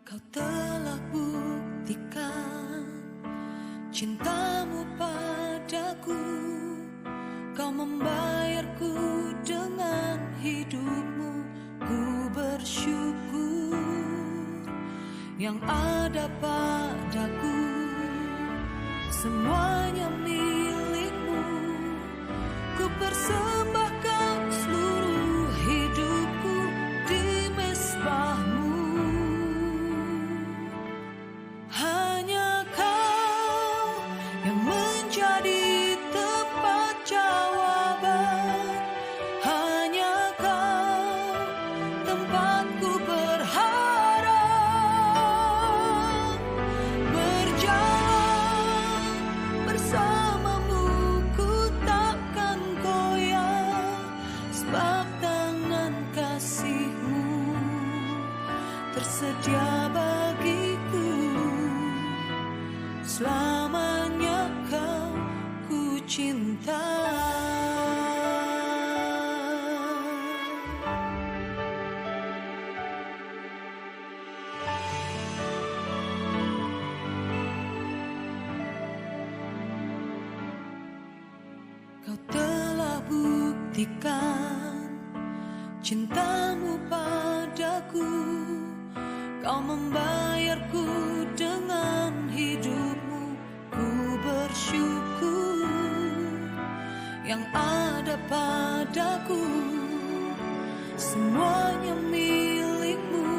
Kau telah buktikan cintamu padaku. Kau membayarku dengan hidupmu. Ku bersyukur yang ada padaku. Semuanya milikmu. Ku persembahkan seluruh hidupku di mezbahmu. Hanya Kau yang menjadi tempat jawaban. Hanya Kau tempatku berharap. Berjalan bersamamu ku takkan goyah, sebab tangan kasih-Mu tersedia bagiku. Selamanya Kau ku cinta. Kau telah buktikan cintamu padaku. Kau membayarku dengan hidupmu. Ku bersyukur yang ada padaku. Semuanya milikmu.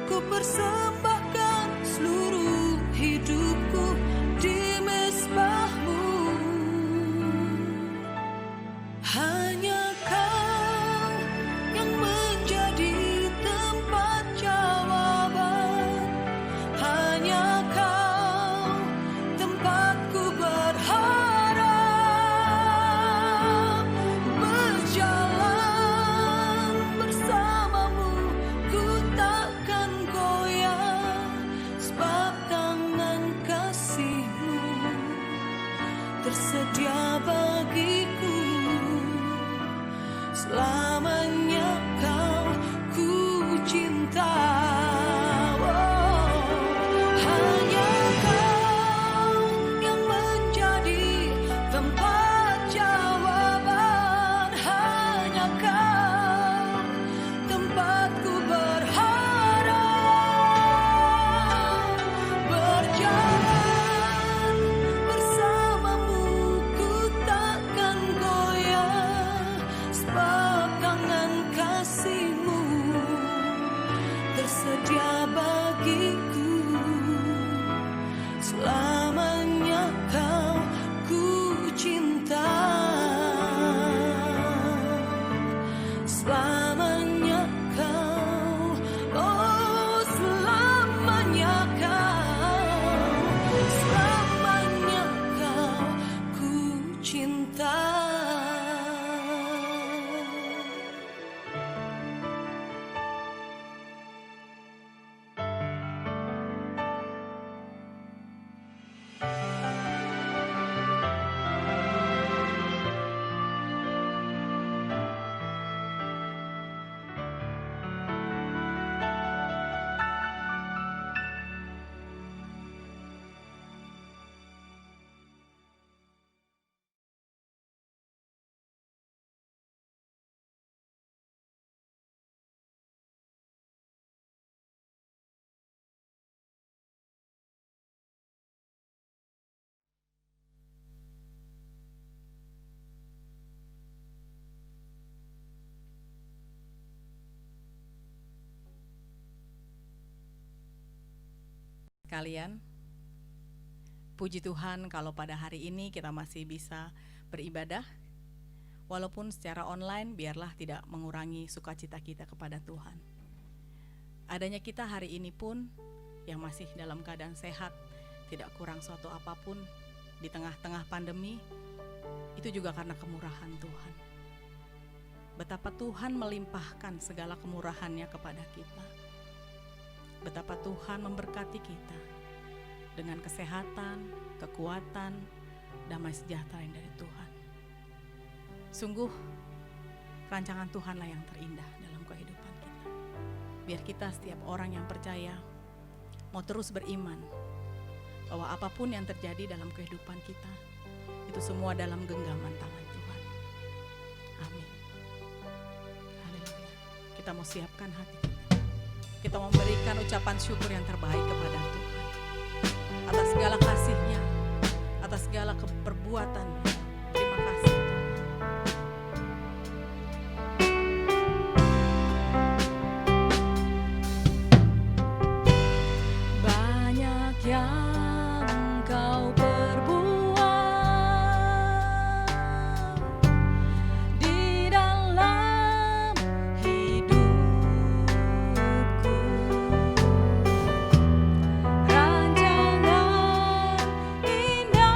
Ku persembahkan seluruh hidupku di mezbahmu. Hanya Kau yang menjadi tempat jawaban. Hanya Kau tempatku berharap. Berjalan bersamamu ku takkan goyah, sebab tangan kasih-Mu tersedia bagiku. Selamanya Kau ku cinta. Hanya Kau yang menjadi tempat jawaban. Hanya Kau tempatku berharap. Berjalan bersamamu ku takkan goyah, sebab tangan kasih-Mu tersedia bagiku. Selamanya Kau ku cinta. Selamanya Kau, oh selamanya Kau, selamanya Kau ku cinta. Kalian, puji Tuhan kalau pada hari ini kita masih bisa beribadah, walaupun secara online, biarlah tidak mengurangi sukacita kita kepada Tuhan. Adanya kita hari ini pun yang masih dalam keadaan sehat, tidak kurang suatu apapun di tengah-tengah pandemi, itu juga karena kemurahan Tuhan. Betapa Tuhan melimpahkan segala kemurahan-Nya kepada kita. Betapa Tuhan memberkati kita dengan kesehatan, kekuatan, damai sejahtera yang dari Tuhan. Sungguh rancangan Tuhanlah yang terindah dalam kehidupan kita. Biar kita setiap orang yang percaya mau terus beriman bahwa apapun yang terjadi dalam kehidupan kita, itu semua dalam genggaman tangan Tuhan. Amin. Haleluya. Kita mau siapkan hati kita. Kita mau memberikan ucapan syukur yang terbaik kepada Tuhan atas segala kasih-Nya, atas segala perbuatan-Nya. Terima kasih. Banyak yang Kau perbuat di dalam hidupku. Rancangan indah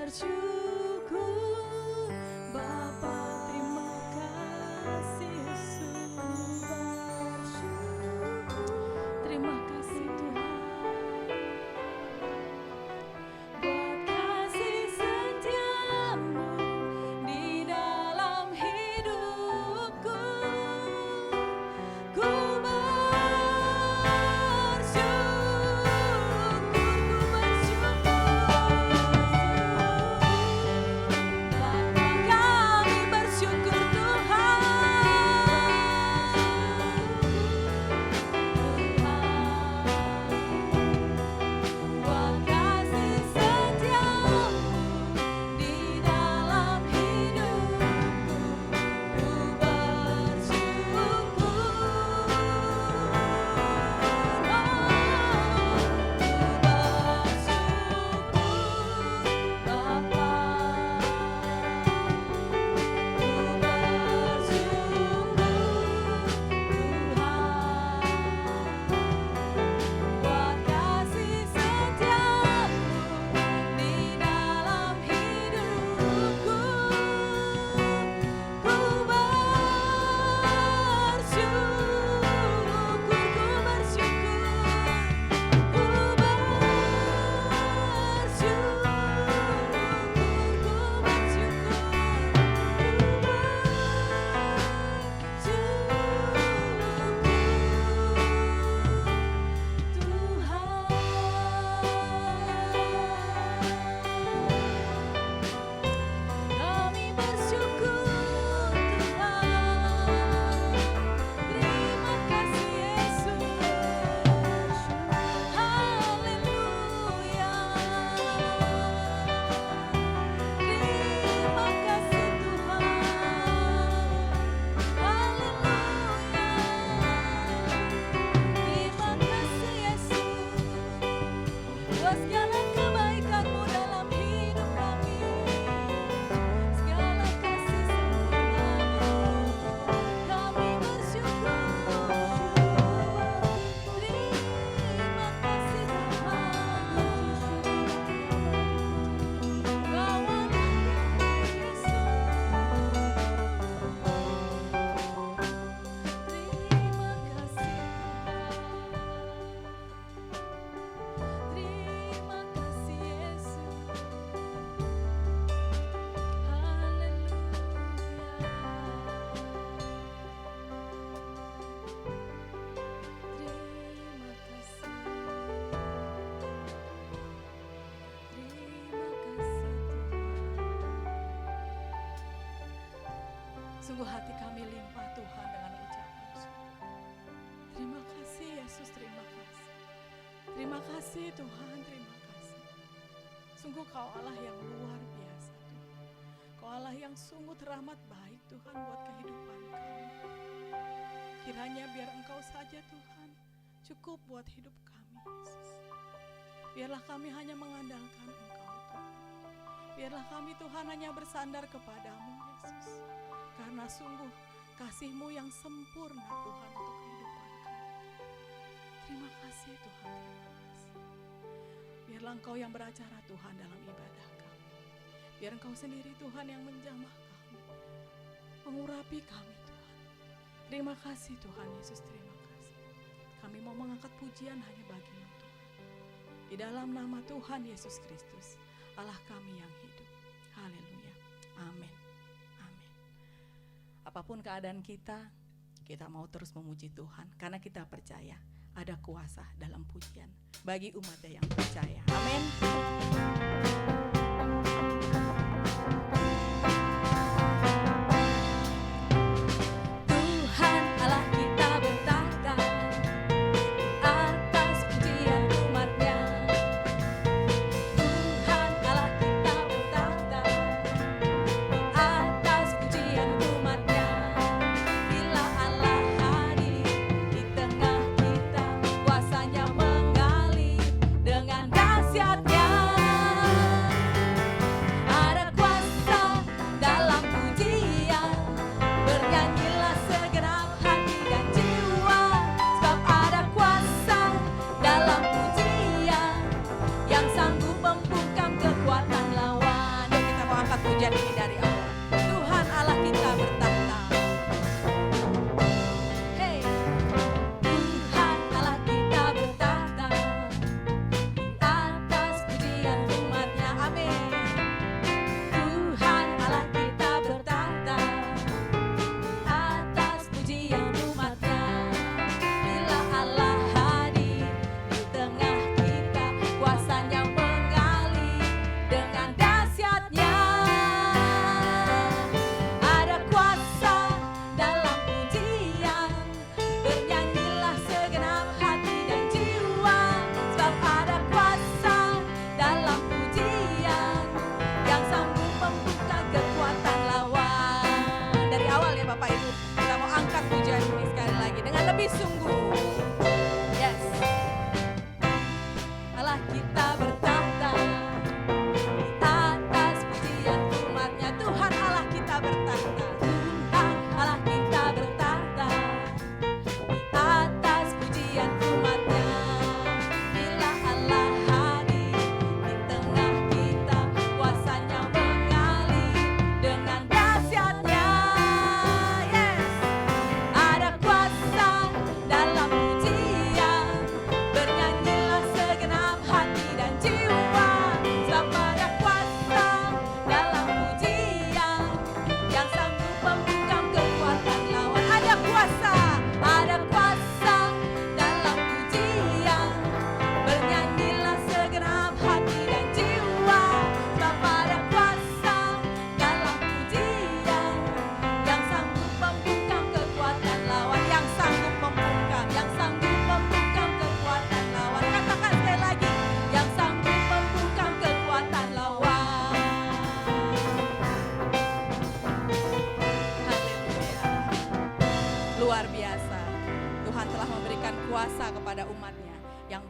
bersyukur Bapa, terima kasih Yesus. Terima kasih Tuhan buat kasih setiamu di dalam hidupku. Ku bersyukur buat kasih setiamu di dalam hidupku. Ku bersyukur buat kasih setiamu di dalam hidupku. Ku kami bersyukur Tuhan, terima kasih Yesus, haleluya. Terima kasih Tuhan, haleluya. Terima kasih Yesus buat segala kebaikan-Mu dalam hidup kami. Segala kasih sempurna-Mu, kami bersyukur. Terima kasih Tuhan, Kau anak Yesus. Terima kasih terima kasih Yesus, haleluya. Terima kasih, Tuhan. Sungguh hati kami limpah Tuhan dengan ucapan syukur. Terima kasih Yesus, terima kasih. Terima kasih Tuhan, terima kasih. Sungguh Kau Allah yang luar biasa Tuhan. Kau Allah yang sungguh teramat baik Tuhan buat kehidupan kami. Kiranya biar Engkau saja Tuhan cukup buat hidup kami Yesus. Biarlah kami hanya mengandalkan Engkau Tuhan. Biarlah kami Tuhan hanya bersandar kepadamu Yesus. Karena sungguh kasih-Mu yang sempurna Tuhan untuk kehidupan kami. Terima kasih Tuhan, terima kasih. Biarlah Engkau yang beracara Tuhan dalam ibadah kami. Biar Engkau sendiri Tuhan yang menjamah kami, mengurapi kami Tuhan. Terima kasih Tuhan Yesus, terima kasih. Kami mau mengangkat pujian hanya bagi-Mu Tuhan. Di dalam nama Tuhan Yesus Kristus, Allah kami yang hidup. Haleluya. Amin. Amin. Apapun keadaan kita mau terus memuji Tuhan. Karena kita percaya ada kuasa dalam pujian bagi umatnya yang percaya. Amin. Tuhan Allah kita bertahta atas pujian umat-Nya. Tuhan Allah kita bertahta atas pujian umat-Nya. Bila Allah hadir di tengah kita, kuasanya mengalir dengan dahsyatnya.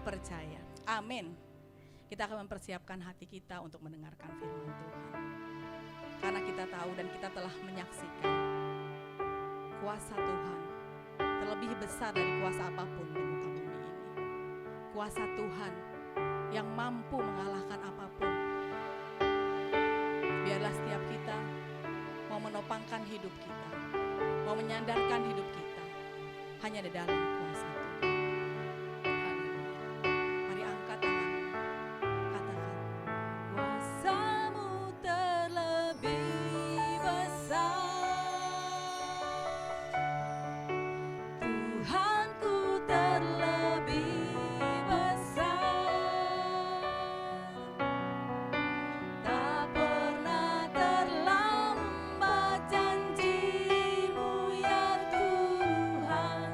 percaya. Amin. Kita akan mempersiapkan hati kita untuk mendengarkan firman Tuhan. Karena kita tahu dan kita telah menyaksikan kuasa Tuhan terlebih besar dari kuasa apapun di muka bumi ini. Kuasa Tuhan yang mampu mengalahkan apapun. Biarlah setiap kita mau menopangkan hidup kita, mau menyandarkan hidup kita hanya di dalam kuasa Tuhan. Haleluya. Mari angkat tangan, katakan, kuasa-Mu terlebih besar, Tuhanku terlebih besar, tak pernah terlambat janji-Mu ya Tuhan.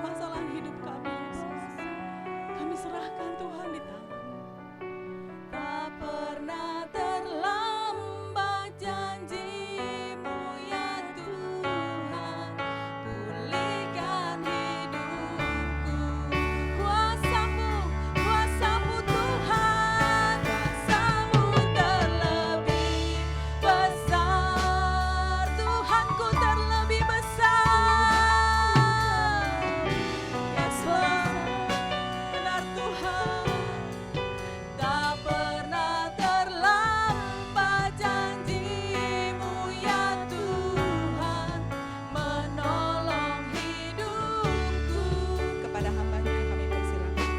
permasalahan hidup kami, Yesus. Kami serahkan Tuhan di tangan. Tak pernah terlambat janji-Mu ya Tuhan, pulihkan hidupku. Kuasa-Mu, kuasa-Mu Tuhan, kuasa-Mu terlebih besar. Tuhanku terlebih besar. Yes Lord, benar Tuhan. Tak pernah terlambat janji-Mu ya Tuhan, menolong hidupku. Kepada hamba-Nya kami persilakan.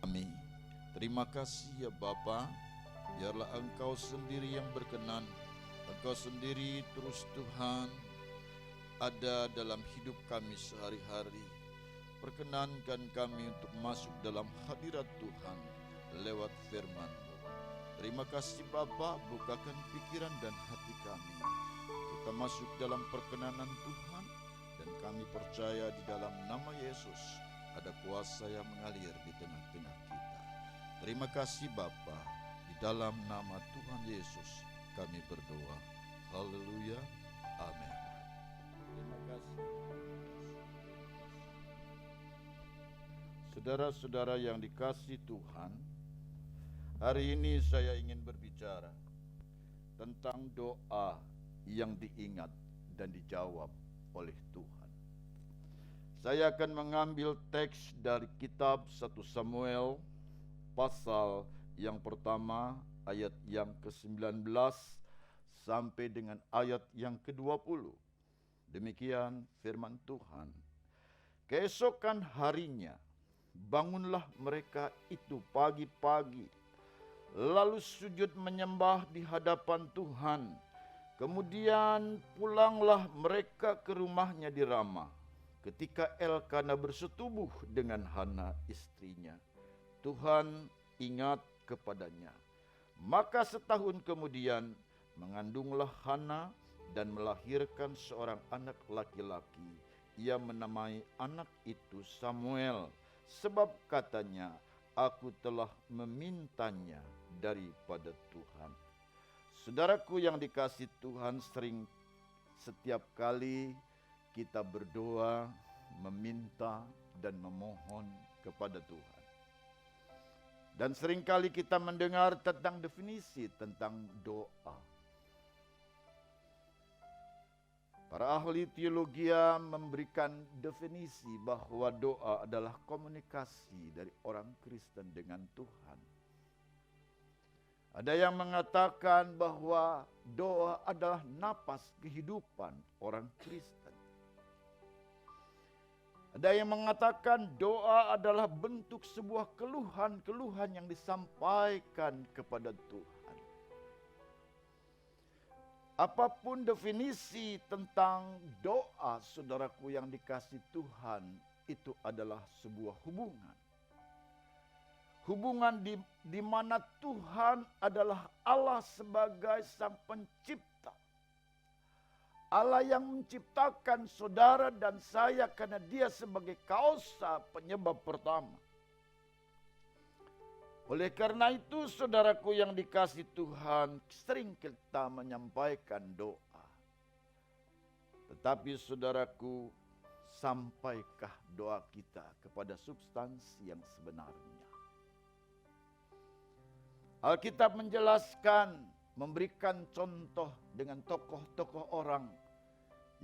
Kami terima kasih ya Bapa, biarlah Engkau sendiri yang berkenan, Engkau sendiri terus Tuhan ada dalam hidup kami sehari-hari. Perkenankan kami untuk masuk dalam hadirat Tuhan lewat firman-Mu. Terima kasih Bapa, bukakan pikiran dan hati kami. Kita masuk dalam perkenanan Tuhan dan kami percaya di dalam nama Yesus ada kuasa yang mengalir di tengah-tengah kita. Terima kasih Bapa, di dalam nama Tuhan Yesus kami berdoa. Haleluya, amin. Terima kasih. Saudara-saudara yang dikasihi Tuhan, hari ini saya ingin berbicara tentang doa yang diingat dan dijawab oleh Tuhan. Saya akan mengambil teks dari kitab 1 Samuel pasal yang pertama ayat yang ke-19 sampai dengan ayat yang ke-20. Demikian firman Tuhan. Keesokan harinya bangunlah mereka itu pagi-pagi, lalu sujud menyembah di hadapan Tuhan. Kemudian pulanglah mereka ke rumahnya di Rama. Ketika Elkana bersetubuh dengan Hana istrinya, Tuhan ingat kepadanya. Maka setahun kemudian mengandunglah Hana dan melahirkan seorang anak laki-laki. Ia menamai anak itu Samuel, sebab katanya, aku telah memintanya daripada Tuhan. Saudaraku yang dikasihi Tuhan, setiap kali kita berdoa, meminta dan memohon kepada Tuhan. Dan seringkali kita mendengar tentang definisi tentang doa. Para ahli teologi memberikan definisi bahwa doa adalah komunikasi dari orang Kristen dengan Tuhan. Ada yang mengatakan bahwa doa adalah napas kehidupan orang Kristen. Ada yang mengatakan doa adalah bentuk sebuah keluhan-keluhan yang disampaikan kepada Tuhan. Apapun definisi tentang doa, saudaraku yang dikasihi Tuhan, itu adalah sebuah hubungan. Hubungan di mana Tuhan adalah Allah sebagai Sang Pencipta. Allah yang menciptakan saudara dan saya karena Dia sebagai kausa penyebab pertama. Oleh karena itu, saudaraku yang dikasihi Tuhan, sering kita menyampaikan doa. Tetapi saudaraku, sampaikah doa kita kepada substansi yang sebenarnya? Alkitab menjelaskan, memberikan contoh dengan tokoh-tokoh orang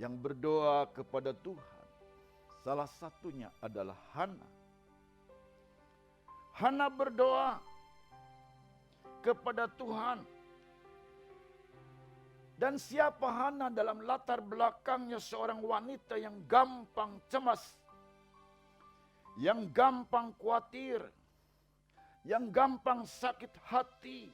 yang berdoa kepada Tuhan. Salah satunya adalah Hana. Hana berdoa kepada Tuhan. Dan siapa Hana dalam latar belakangnya seorang wanita yang gampang cemas, yang gampang khawatir, yang gampang sakit hati.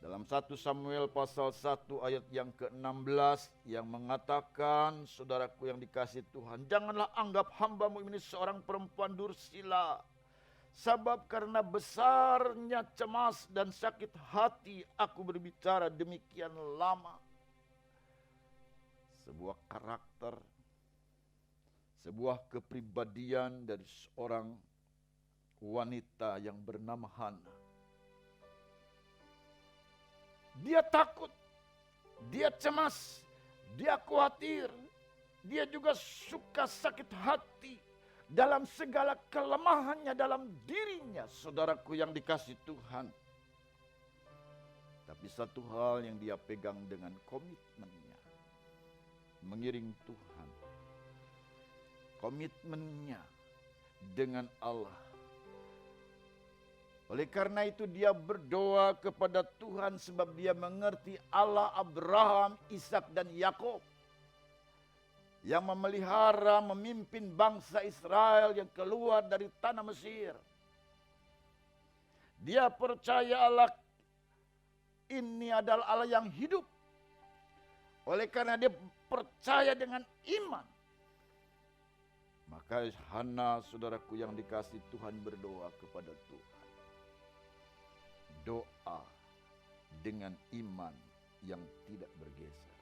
Dalam 1 Samuel pasal 1 ayat yang ke-16 yang mengatakan, saudaraku yang dikasihi Tuhan, janganlah anggap hambamu ini seorang perempuan dursila. Sebab karena besarnya cemas dan sakit hati aku berbicara demikian lama. Sebuah karakter, sebuah kepribadian dari seorang wanita yang bernama Hana. Dia takut, dia cemas, dia khawatir, dia juga suka sakit hati dalam segala kelemahannya dalam dirinya, saudaraku yang dikasihi Tuhan. Tapi satu hal yang dia pegang dengan komitmennya, mengiring Tuhan. Komitmennya dengan Allah. Oleh karena itu dia berdoa kepada Tuhan sebab dia mengerti Allah Abraham, Ishak dan Yakub yang memelihara, memimpin bangsa Israel yang keluar dari tanah Mesir. Dia percaya Allah ini adalah Allah yang hidup. Oleh karena dia percaya dengan iman, maka Hana, saudaraku yang dikasihi Tuhan, berdoa kepada Tuhan. Doa dengan iman yang tidak bergeser.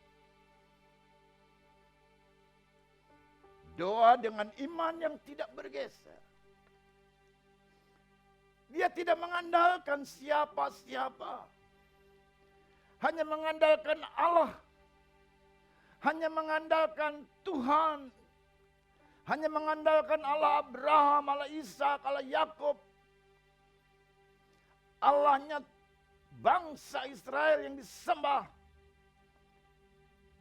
Doa dengan iman yang tidak bergeser. Dia tidak mengandalkan siapa-siapa. Hanya mengandalkan Allah. Hanya mengandalkan Tuhan. Hanya mengandalkan Allah Abraham, Allah Ishak, Allah Yakub. Allahnya bangsa Israel yang disembah.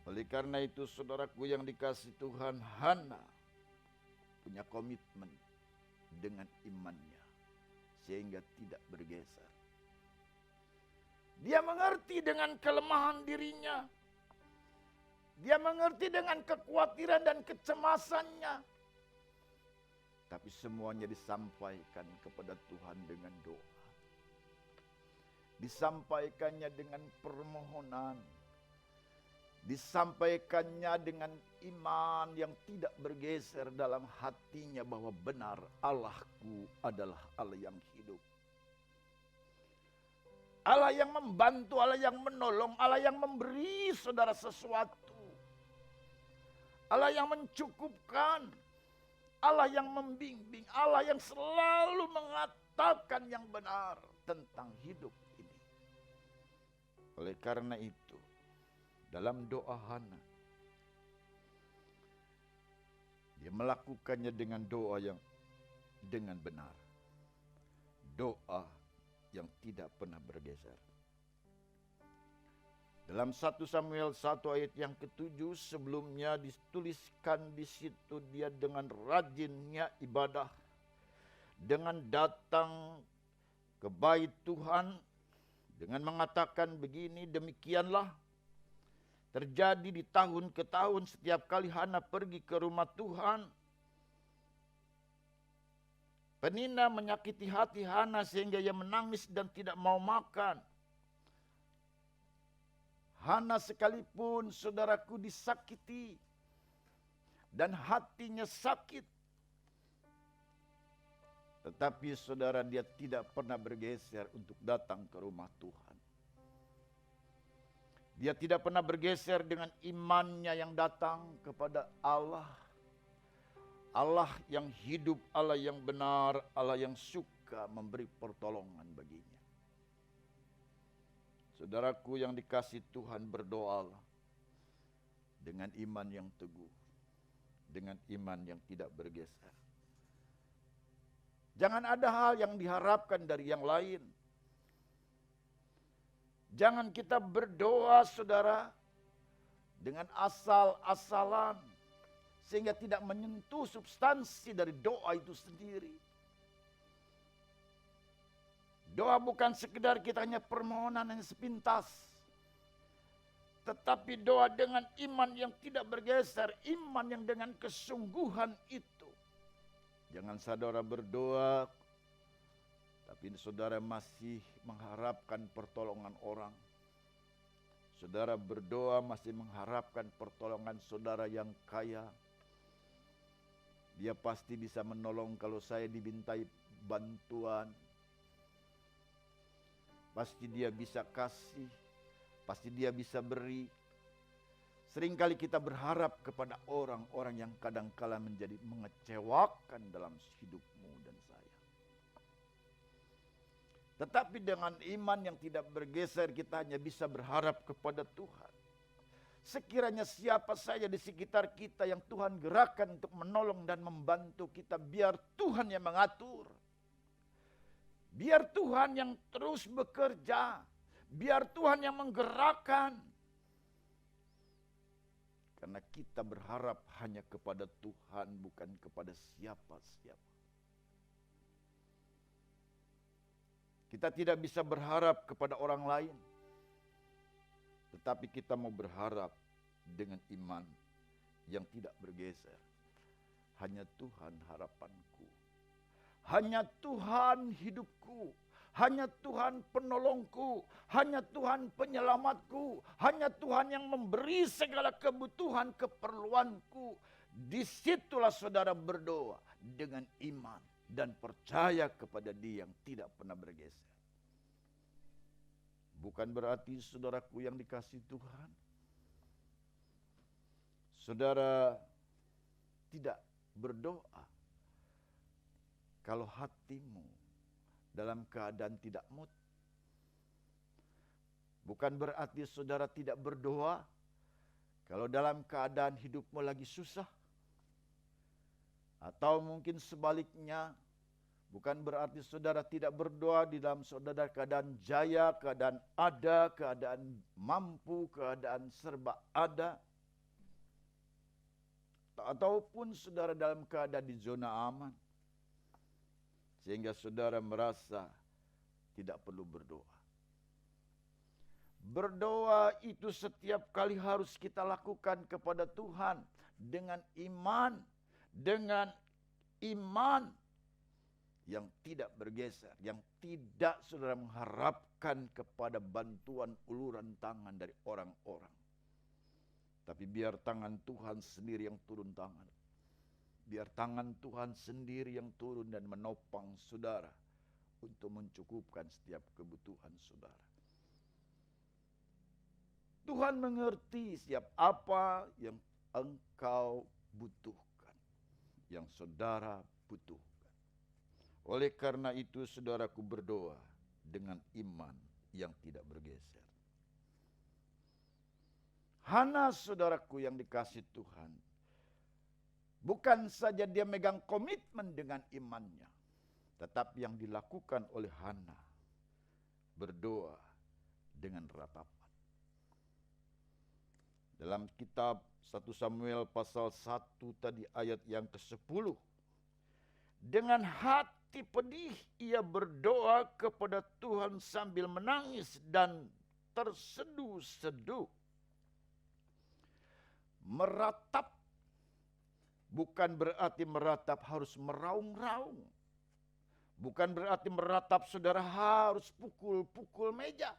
Oleh karena itu saudaraku yang dikasihi Tuhan, Hana punya komitmen dengan imannya sehingga tidak bergeser. Dia mengerti dengan kelemahan dirinya. Dia mengerti dengan kekhawatiran dan kecemasannya. Tapi semuanya disampaikan kepada Tuhan dengan doa. Disampaikannya dengan permohonan. Disampaikannya dengan iman yang tidak bergeser dalam hatinya bahwa benar Allahku adalah Allah yang hidup. Allah yang membantu, Allah yang menolong, Allah yang memberi saudara sesuatu. Allah yang mencukupkan, Allah yang membimbing, Allah yang selalu mengatakan yang benar tentang hidup ini. Oleh karena itu, dalam doa Hana, dia melakukannya dengan doa yang dengan benar. Doa yang tidak pernah bergeser. Dalam 1 Samuel 1 ayat yang ke-7 sebelumnya dituliskan di situ dia dengan rajinnya ibadah, dengan datang ke bait Tuhan, dengan mengatakan begini, demikianlah terjadi di tahun ke tahun setiap kali Hana pergi ke rumah Tuhan. Penina menyakiti hati Hana sehingga ia menangis dan tidak mau makan. Hana sekalipun saudaraku disakiti dan hatinya sakit. Tetapi saudara, dia tidak pernah bergeser untuk datang ke rumah Tuhan. Dia tidak pernah bergeser dengan imannya yang datang kepada Allah. Allah yang hidup, Allah yang benar, Allah yang suka suka memberi pertolongan baginya. Saudaraku yang dikasihi Tuhan, berdoalah dengan iman yang teguh, dengan iman yang tidak bergeser. Jangan ada hal yang diharapkan dari yang lain. Jangan kita berdoa, saudara, dengan asal-asalan, sehingga tidak menyentuh substansi dari doa itu sendiri. Doa bukan sekedar kita hanya permohonan yang sepintas, tetapi doa dengan iman yang tidak bergeser, iman yang dengan kesungguhan itu. Jangan saudara berdoa, tapi saudara masih mengharapkan pertolongan orang. Saudara berdoa masih mengharapkan pertolongan saudara yang kaya. Dia pasti bisa menolong kalau saya dimintai bantuan. Pasti dia bisa kasih, pasti dia bisa beri. Seringkali kita berharap kepada orang-orang yang kadangkala menjadi mengecewakan dalam hidupmu dan saya. Tetapi dengan iman yang tidak bergeser, kita hanya bisa berharap kepada Tuhan. Sekiranya siapa saja di sekitar kita yang Tuhan gerakkan untuk menolong dan membantu kita, biar Tuhan yang mengatur. Biar Tuhan yang terus bekerja. Biar Tuhan yang menggerakkan. Karena kita berharap hanya kepada Tuhan, bukan kepada siapa-siapa. Kita tidak bisa berharap kepada orang lain. Tetapi kita mau berharap dengan iman yang tidak bergeser. Hanya Tuhan harapanku. Hanya Tuhan hidupku, hanya Tuhan penolongku, hanya Tuhan penyelamatku, hanya Tuhan yang memberi segala kebutuhan keperluanku. Disitulah saudara berdoa dengan iman dan percaya kepada Dia yang tidak pernah bergeser. Bukan berarti saudaraku yang dikasihi Tuhan, saudara tidak berdoa kalau hatimu dalam keadaan tidak mood. Bukan berarti saudara tidak berdoa kalau dalam keadaan hidupmu lagi susah. Atau mungkin sebaliknya, bukan berarti saudara tidak berdoa di dalam saudara keadaan jaya, keadaan ada, keadaan mampu, keadaan serba ada. Ataupun saudara dalam keadaan di zona aman. Sehingga saudara merasa tidak perlu berdoa. Berdoa itu setiap kali harus kita lakukan kepada Tuhan dengan iman. Dengan iman yang tidak bergeser. Yang tidak saudara mengharapkan kepada bantuan uluran tangan dari orang-orang. Tapi biar tangan Tuhan sendiri yang turun tangan. Biar tangan Tuhan sendiri yang turun dan menopang saudara untuk mencukupkan setiap kebutuhan saudara. Tuhan mengerti setiap apa yang engkau butuhkan, yang saudara butuhkan. Oleh karena itu saudaraku berdoa dengan iman yang tidak bergeser. Hana saudaraku yang dikasihi Tuhan, bukan saja dia megang komitmen dengan imannya, tetapi yang dilakukan oleh Hana berdoa dengan ratapan. Dalam kitab 1 Samuel pasal 1 tadi ayat yang ke-10. Dengan hati pedih ia berdoa kepada Tuhan sambil menangis dan terseduh-seduh. Meratap bukan berarti meratap harus meraung-raung. Bukan berarti meratap saudara harus pukul-pukul meja.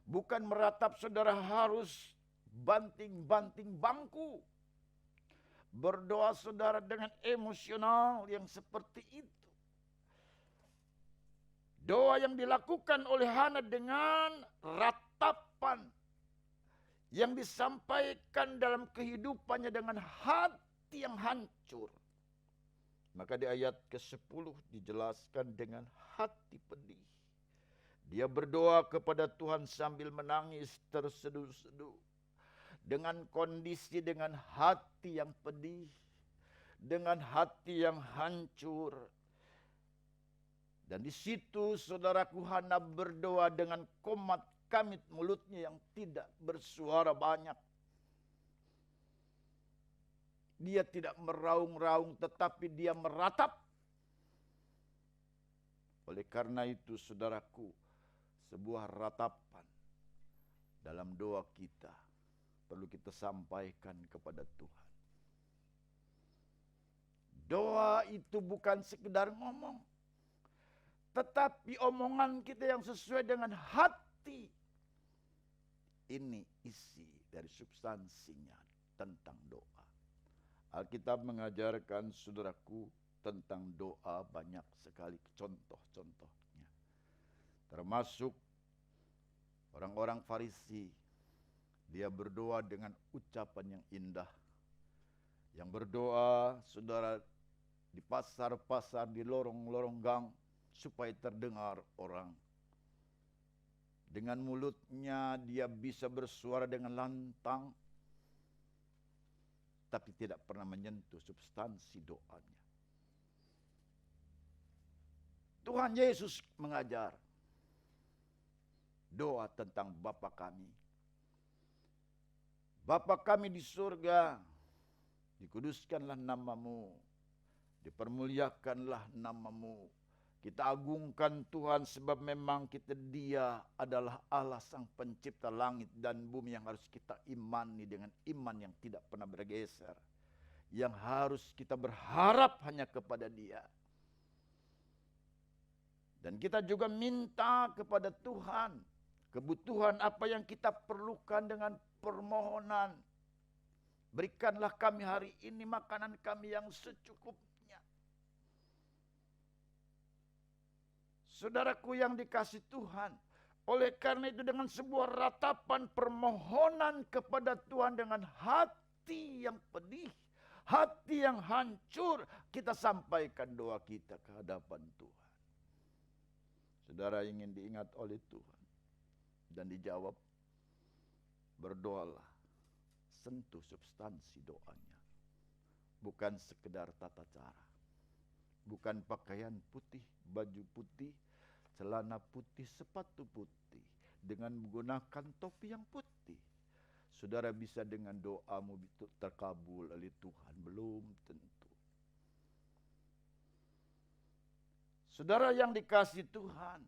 Bukan meratap saudara harus banting-banting bangku. Berdoa saudara dengan emosional yang seperti itu. Doa yang dilakukan oleh Hana dengan ratapan yang disampaikan dalam kehidupannya dengan hati yang hancur. Maka di ayat ke-10 dijelaskan dengan hati pedih. Dia berdoa kepada Tuhan sambil menangis terseduh-seduh. Dengan kondisi, dengan hati yang pedih. Dengan hati yang hancur. Dan di situ saudaraku Hana berdoa dengan komat kamit mulutnya yang tidak bersuara banyak. Dia tidak meraung-raung tetapi dia meratap. Oleh karena itu saudaraku, sebuah ratapan dalam doa kita perlu kita sampaikan kepada Tuhan. Doa itu bukan sekedar ngomong, tetapi omongan kita yang sesuai dengan hati. Ini isi dari substansinya tentang doa. Alkitab mengajarkan saudaraku tentang doa banyak sekali contoh-contohnya. Termasuk orang-orang Farisi. Dia berdoa dengan ucapan yang indah. Yang berdoa saudara di pasar-pasar, di lorong-lorong gang supaya terdengar orang. Dengan mulutnya dia bisa bersuara dengan lantang, tapi tidak pernah menyentuh substansi doanya. Tuhan Yesus mengajar doa tentang Bapa kami. Bapa kami di surga, dikuduskanlah namamu, dipermuliakanlah namamu. Kita agungkan Tuhan sebab memang Dia adalah Allah sang pencipta langit dan bumi yang harus kita imani dengan iman yang tidak pernah bergeser. Yang harus kita berharap hanya kepada Dia. Dan kita juga minta kepada Tuhan kebutuhan apa yang kita perlukan dengan permohonan. Berikanlah kami hari ini makanan kami yang secukupnya. Saudaraku yang dikasih Tuhan, oleh karena itu dengan sebuah ratapan permohonan kepada Tuhan dengan hati yang pedih, hati yang hancur, kita sampaikan doa kita ke hadapan Tuhan. Saudara ingin diingat oleh Tuhan dan dijawab, berdoalah, sentuh substansi doanya. Bukan sekedar tata cara, bukan pakaian putih, baju putih, celana putih, sepatu putih, dengan menggunakan topi yang putih. Saudara bisa dengan doamu terkabul oleh Tuhan, belum tentu. Saudara yang dikasih Tuhan,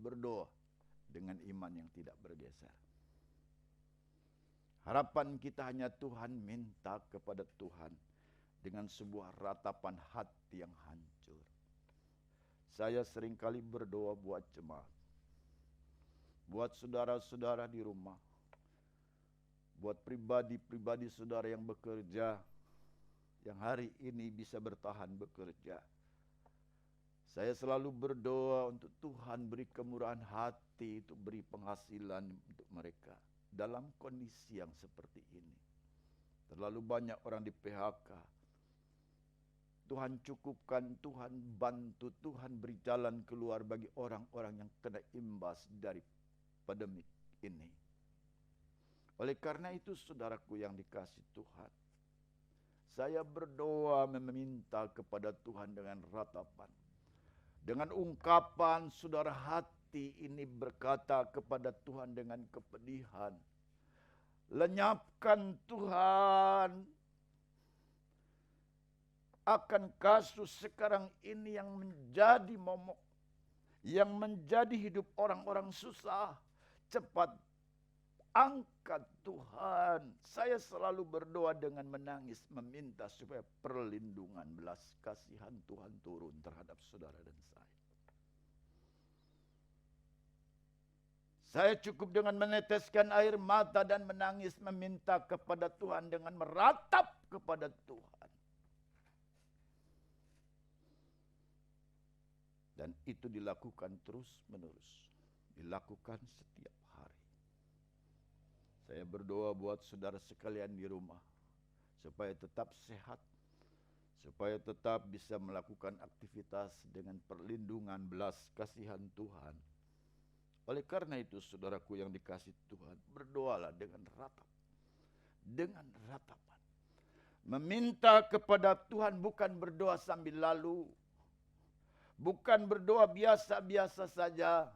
berdoa dengan iman yang tidak bergeser. Harapan kita hanya Tuhan, minta kepada Tuhan dengan sebuah ratapan hati yang hancur. Saya seringkali berdoa buat jemaat, buat saudara-saudara di rumah, buat pribadi-pribadi saudara yang bekerja, yang hari ini bisa bertahan bekerja. Saya selalu berdoa untuk Tuhan beri kemurahan hati, untuk beri penghasilan untuk mereka dalam kondisi yang seperti ini. Terlalu banyak orang di PHK. Tuhan cukupkan, Tuhan bantu, Tuhan beri jalan keluar bagi orang-orang yang kena imbas dari pandemi ini. Oleh karena itu saudaraku yang dikasih Tuhan, saya berdoa meminta kepada Tuhan dengan ratapan. Dengan ungkapan saudara hati ini berkata kepada Tuhan dengan kepedihan. Lenyapkan Tuhan akan kasus sekarang ini yang menjadi momok, yang menjadi hidup orang-orang susah. Cepat angkat Tuhan. Saya selalu berdoa dengan menangis, meminta supaya perlindungan, belas kasihan Tuhan turun terhadap saudara dan saya. Saya cukup dengan meneteskan air mata dan menangis meminta kepada Tuhan dengan meratap kepada Tuhan. Dan itu dilakukan terus-menerus. Dilakukan setiap hari. Saya berdoa buat saudara sekalian di rumah. Supaya tetap sehat. supaya tetap bisa melakukan aktivitas dengan perlindungan belas kasihan Tuhan. Oleh karena itu, saudaraku yang dikasih Tuhan, berdoalah dengan ratap. Dengan ratapan. Meminta kepada Tuhan, bukan berdoa sambil lalu. Bukan berdoa biasa-biasa saja.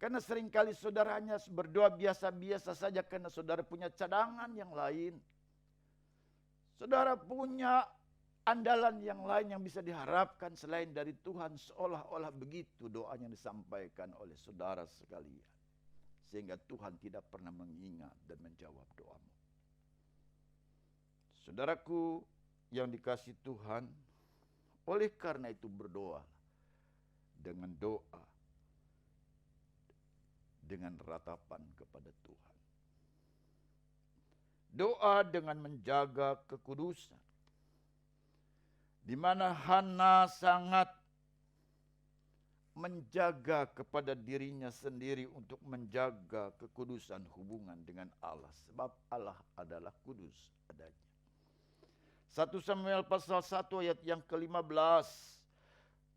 Karena seringkali saudaranya berdoa biasa-biasa saja karena saudara punya cadangan yang lain. Saudara punya andalan yang lain yang bisa diharapkan selain dari Tuhan. Seolah-olah begitu doanya disampaikan oleh saudara sekalian. Sehingga Tuhan tidak pernah mengingat dan menjawab doamu. Saudaraku yang dikasih Tuhan, oleh karena itu berdoa dengan doa, dengan ratapan kepada Tuhan. Doa dengan menjaga kekudusan. Di mana Hana sangat menjaga kepada dirinya sendiri untuk menjaga kekudusan hubungan dengan Allah. Sebab Allah adalah kudus adanya. 1 Samuel pasal 1 ayat yang ke-15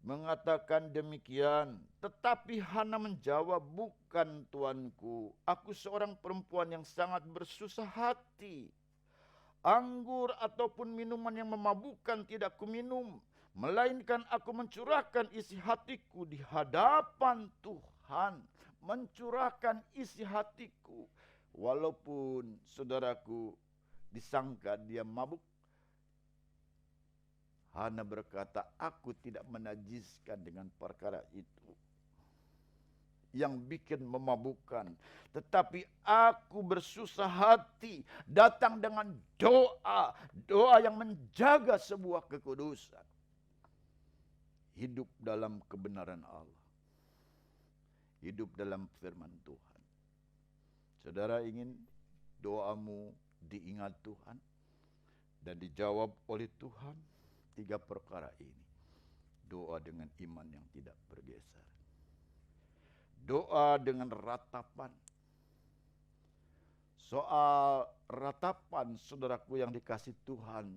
mengatakan demikian. Tetapi Hana menjawab, bukan tuanku, aku seorang perempuan yang sangat bersusah hati. Anggur ataupun minuman yang memabukkan tidak kuminum, melainkan aku mencurahkan isi hatiku di hadapan Tuhan. Mencurahkan isi hatiku. Walaupun saudaraku disangka dia mabuk, Hana berkata, aku tidak menajiskan dengan perkara itu yang bikin memabukkan. Tetapi aku bersusah hati datang dengan doa. Doa yang menjaga sebuah kekudusan. Hidup dalam kebenaran Allah. Hidup dalam firman Tuhan. Saudara ingin doamu diingat Tuhan dan dijawab oleh Tuhan? 3 perkara ini. Doa dengan iman yang tidak bergeser. Doa dengan ratapan. Soal ratapan, saudaraku yang dikasih Tuhan,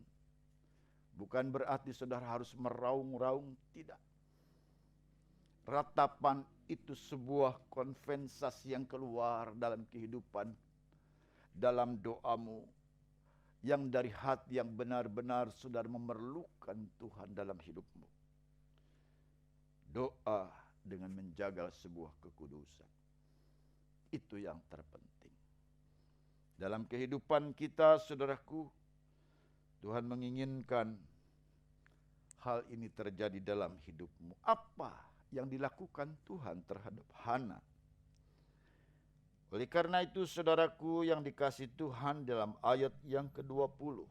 bukan berarti saudara harus meraung-raung, tidak. Ratapan itu sebuah konvensasi yang keluar dalam kehidupan, dalam doamu, yang dari hati yang benar-benar saudara memerlukan Tuhan dalam hidupmu. Doa dengan menjaga sebuah kekudusan. Itu yang terpenting. Dalam kehidupan kita, saudaraku, Tuhan menginginkan hal ini terjadi dalam hidupmu. Apa yang dilakukan Tuhan terhadap Hana? Oleh karena itu, saudaraku yang dikasih Tuhan, dalam ayat yang ke-20.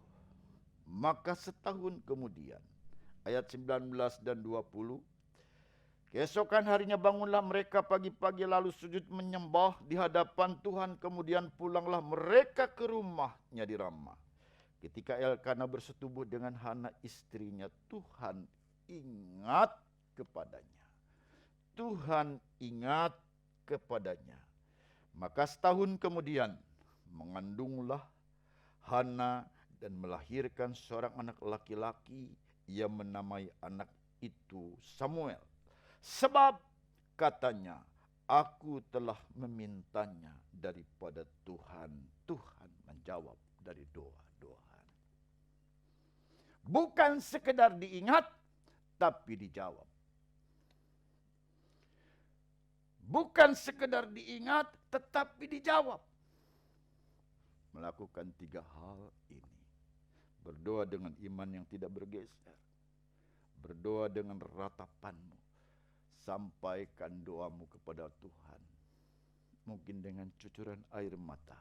Maka setahun kemudian, ayat 19 dan 20. Keesokan harinya bangunlah mereka pagi-pagi lalu sujud menyembah di hadapan Tuhan. Kemudian pulanglah mereka ke rumahnya di Rama. Ketika Elkana bersetubuh dengan Hana istrinya, Tuhan ingat kepadanya. Tuhan ingat kepadanya. Maka setahun kemudian mengandunglah Hana dan melahirkan seorang anak laki-laki. Ia menamai anak itu Samuel. Sebab katanya, aku telah memintanya daripada Tuhan. Tuhan menjawab dari doa-doa. Bukan sekedar diingat, tapi dijawab. Bukan sekedar diingat, tetapi dijawab. Melakukan 3 hal ini. Berdoa dengan iman yang tidak bergeser. Berdoa dengan ratapanmu. Sampaikan doamu kepada Tuhan. Mungkin dengan cucuran air mata.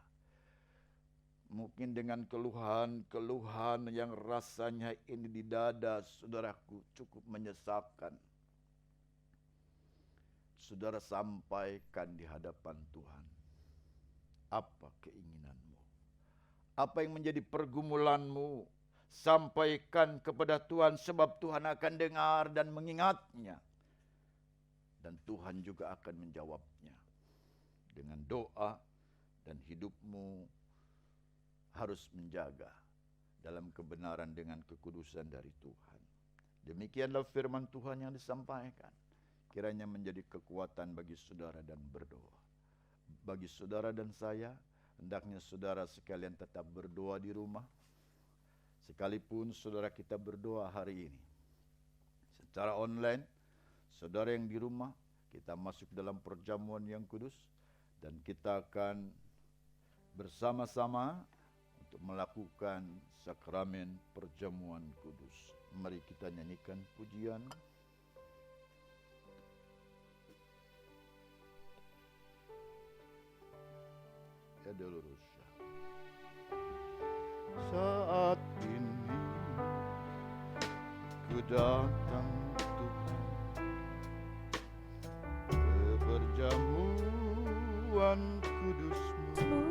Mungkin dengan keluhan-keluhan yang rasanya ini di dada, saudaraku, cukup menyesalkan. Saudara sampaikan di hadapan Tuhan. Apa keinginanmu? Apa yang menjadi pergumulanmu? Sampaikan kepada Tuhan, sebab Tuhan akan dengar dan mengingatnya. Dan Tuhan juga akan menjawabnya. Dengan doa, dan hidupmu harus menjaga dalam kebenaran dengan kekudusan dari Tuhan. Demikianlah firman Tuhan yang disampaikan. Kiranya menjadi kekuatan bagi saudara dan berdoa. Bagi saudara dan saya, hendaknya saudara sekalian tetap berdoa di rumah. Sekalipun saudara kita berdoa hari ini secara online, saudara yang di rumah, kita masuk dalam perjamuan yang kudus dan kita akan bersama-sama untuk melakukan sakramen perjamuan kudus. Mari kita nyanyikan pujian. Ya Dolorosa. Saat ini ku datang Tuhan ke perjamuan kudus-Mu.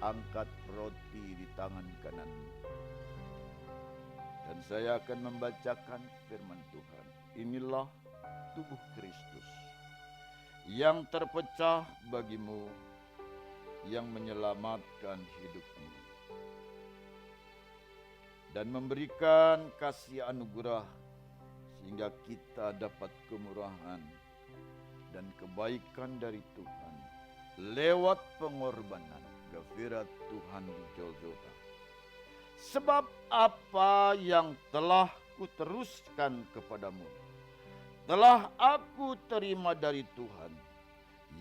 Angkat roti di tangan kanan. Dan saya akan membacakan firman Tuhan. Inilah tubuh Kristus yang terpecah bagimu, yang menyelamatkan hidupmu dan memberikan kasih anugerah sehingga kita dapat kemurahan dan kebaikan dari Tuhan lewat pengorbanan Gafirat Tuhan di Golgota. Sebab apa yang telah kuteruskan kepadamu telah aku terima dari Tuhan,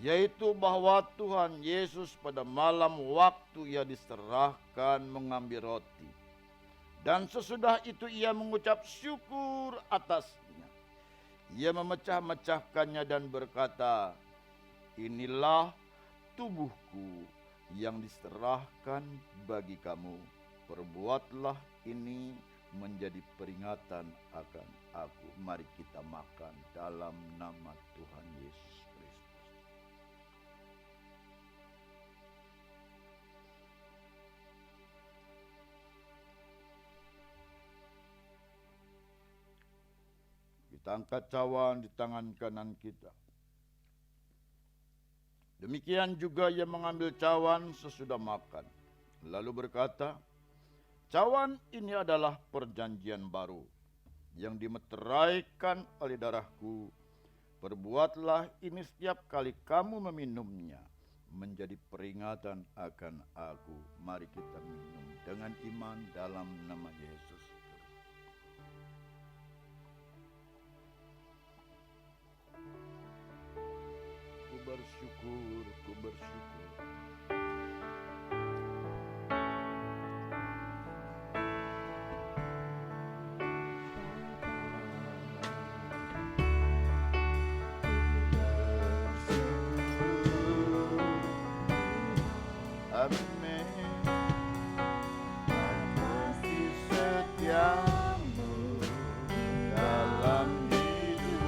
yaitu bahwa Tuhan Yesus pada malam waktu ia diserahkan mengambil roti, dan sesudah itu ia mengucap syukur atasnya. Ia memecah-mecahkannya dan berkata, inilah tubuhku yang diserahkan bagi kamu. Perbuatlah ini menjadi peringatan akan aku. Mari kita makan dalam nama Tuhan Yesus Kristus. Kita angkat cawan di tangan kanan kita. Demikian juga ia mengambil cawan sesudah makan, lalu berkata, cawan ini adalah perjanjian baru yang dimeteraikan oleh darahku. Perbuatlah ini setiap kali kamu meminumnya menjadi peringatan akan aku. Mari kita minum dengan iman dalam nama Yesus. Ku bersyukur bersyukur, ku bersyukur. Amin. Kasih setiamu dalam hidup,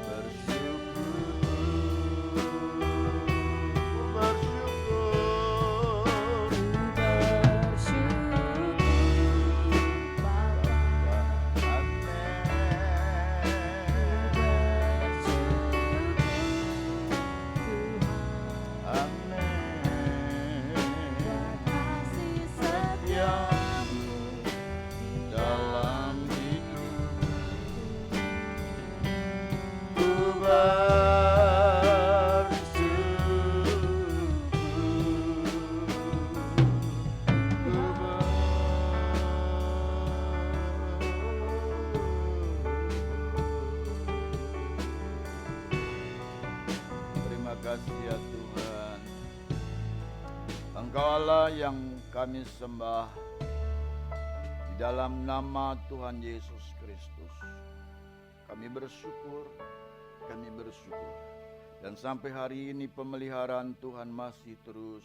bersyukur, Bapa. Amin. Amin. Setiamu dalam hidup, ku Terima kasih ya Tuhan, Engkau Allah yang kami sembah di dalam nama Tuhan Yesus Kristus. Kami bersyukur, kami bersyukur. Dan sampai hari ini pemeliharaan Tuhan masih terus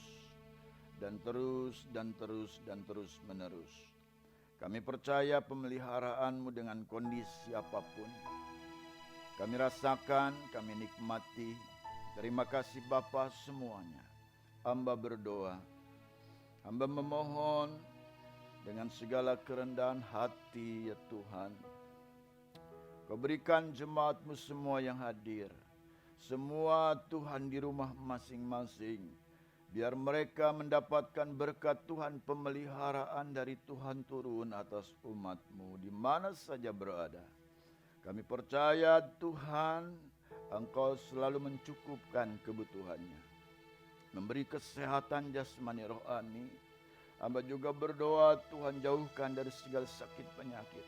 dan terus dan terus dan terus menerus. Kami percaya pemeliharaan-Mu dengan kondisi apapun. Kami rasakan, kami nikmati. Terima kasih Bapa semuanya. Hamba berdoa, hamba memohon dengan segala kerendahan hati ya Tuhan. Kau berikan jemaat-Mu semua yang hadir, semua Tuhan di rumah masing-masing, biar mereka mendapatkan berkat Tuhan, pemeliharaan dari Tuhan turun atas umat-Mu di mana saja berada. Kami percaya Tuhan, Engkau selalu mencukupkan kebutuhannya, memberi kesehatan jasmani rohani. Hamba juga berdoa Tuhan jauhkan dari segala sakit penyakit.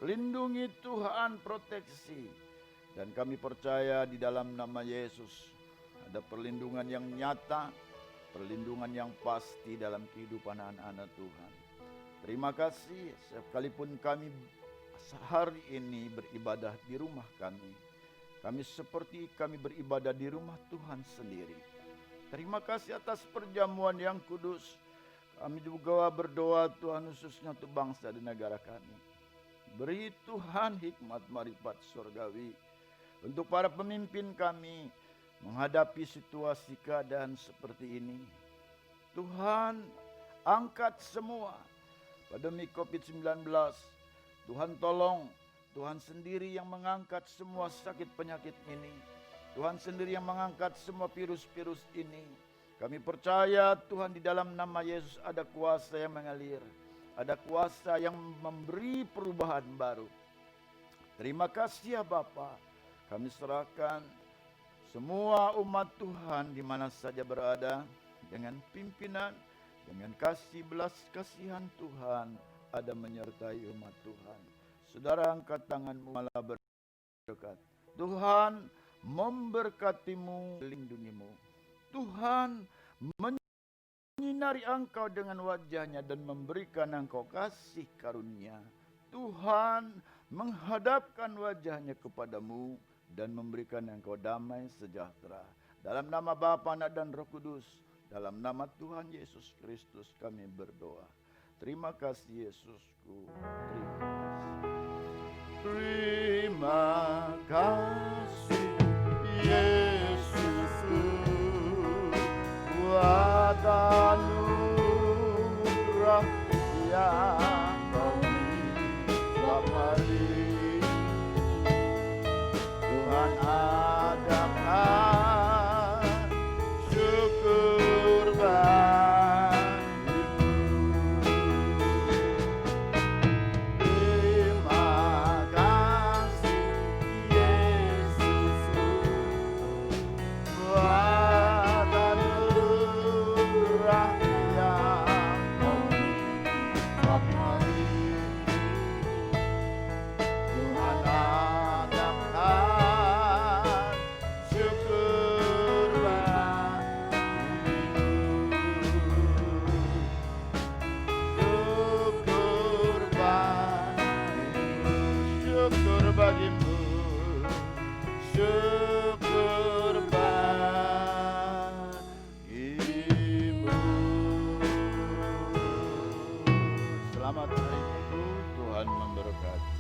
Lindungi Tuhan, proteksi. Dan kami percaya di dalam nama Yesus ada perlindungan yang nyata, perlindungan yang pasti dalam kehidupan anak-anak Tuhan. Terima kasih sekalipun kami hari ini beribadah di rumah kami. Kami seperti kami beribadah di rumah Tuhan sendiri. Terima kasih atas perjamuan yang kudus. Kami juga berdoa Tuhan khususnya untuk bangsa dan negara kami. Beri Tuhan hikmat marifat surgawi untuk para pemimpin kami menghadapi situasi keadaan seperti ini. Tuhan angkat semua pandemi COVID-19. Tuhan tolong, Tuhan sendiri yang mengangkat semua sakit penyakit ini. Tuhan sendiri yang mengangkat semua virus-virus ini. Kami percaya Tuhan di dalam nama Yesus ada kuasa yang mengalir. Ada kuasa yang memberi perubahan baru. Terima kasih ya Bapa. Kami serahkan semua umat Tuhan di mana saja berada. Dengan pimpinan, dengan kasih belas kasihan Tuhan ada menyertai umat Tuhan. Saudara angkat tanganmu malah berdekat. Tuhan memberkatimu, lindungimu. Tuhan menyinari engkau dengan wajahnya dan memberikan engkau kasih karunia. Tuhan menghadapkan wajahnya kepadamu dan memberikan engkau damai sejahtera. Dalam nama Bapa, Anak dan Roh Kudus, dalam nama Tuhan Yesus Kristus kami berdoa. Terima kasih Yesusku. Terima kasih Yesusku buat anugerah yang Kau limpah beri. Tuhan adakah syukur bagimu. Terima kasih Yesus. Selamat hari Minggu, Tuhan memberkati.